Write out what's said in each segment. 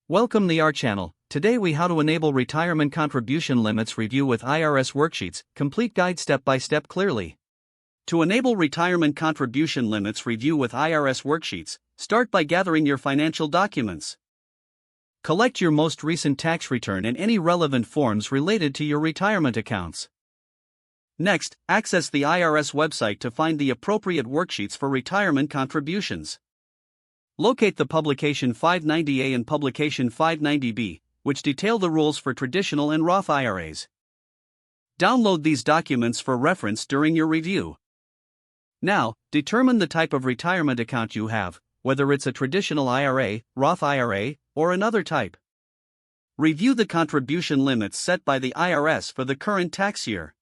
Welcome to our channel. Today we how to enable retirement contribution limits review with IRS worksheets, complete guide step by step clearly. To enable retirement contribution limits review with IRS worksheets, start by gathering your financial documents. Collect your most recent tax return and any relevant forms related to your retirement accounts. Next, access the IRS website to find the appropriate worksheets for retirement contributions. Locate the Publication 590A and Publication 590B, which detail the rules for traditional and Roth IRAs. Download these documents for reference during your review. Now, determine the type of retirement account you have, whether it's a traditional IRA, Roth IRA, or another type. Review the contribution limits set by the IRS for the current tax year.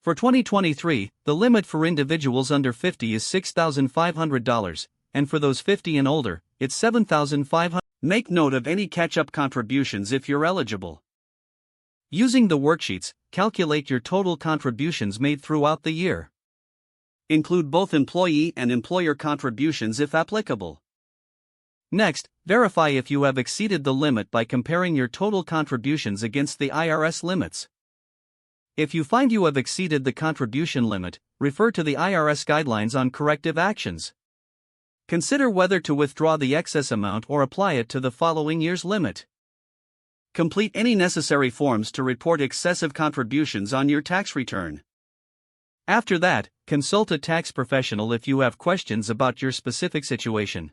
For 2023, the limit for individuals under 50 is $6,500. And for those 50 and older, it's $7,500. Make note of any catch-up contributions if you're eligible. Using the worksheets, calculate your total contributions made throughout the year. Include both employee and employer contributions if applicable. Next, verify if you have exceeded the limit by comparing your total contributions against the IRS limits. If you find you have exceeded the contribution limit, refer to the IRS guidelines on corrective actions. Consider whether to withdraw the excess amount or apply it to the following year's limit. Complete any necessary forms to report excessive contributions on your tax return. After that, consult a tax professional if you have questions about your specific situation.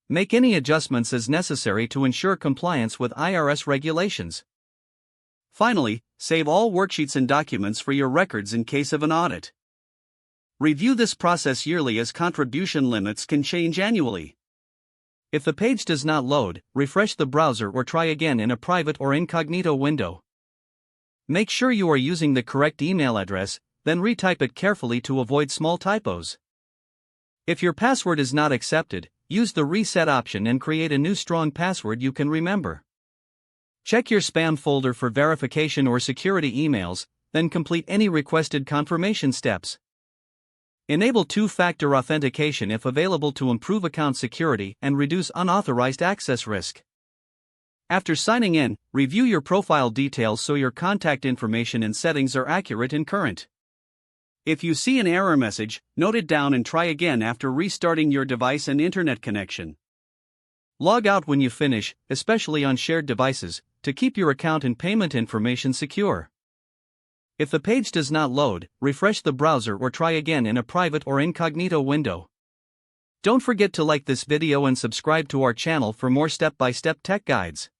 Make any adjustments as necessary to ensure compliance with IRS regulations. Finally, save all worksheets and documents for your records in case of an audit. Review this process yearly as contribution limits can change annually. If the page does not load, refresh the browser or try again in a private or incognito window. Make sure you are using the correct email address, then retype it carefully to avoid small typos. If your password is not accepted, use the reset option and create a new strong password you can remember. Check your spam folder for verification or security emails, then complete any requested confirmation steps. Enable two-factor authentication if available to improve account security and reduce unauthorized access risk. After signing in, review your profile details so your contact information and settings are accurate and current. If you see an error message, note it down and try again after restarting your device and internet connection. Log out when you finish, especially on shared devices, to keep your account and payment information secure. If the page does not load, refresh the browser or try again in a private or incognito window. Don't forget to like this video and subscribe to our channel for more step-by-step tech guides.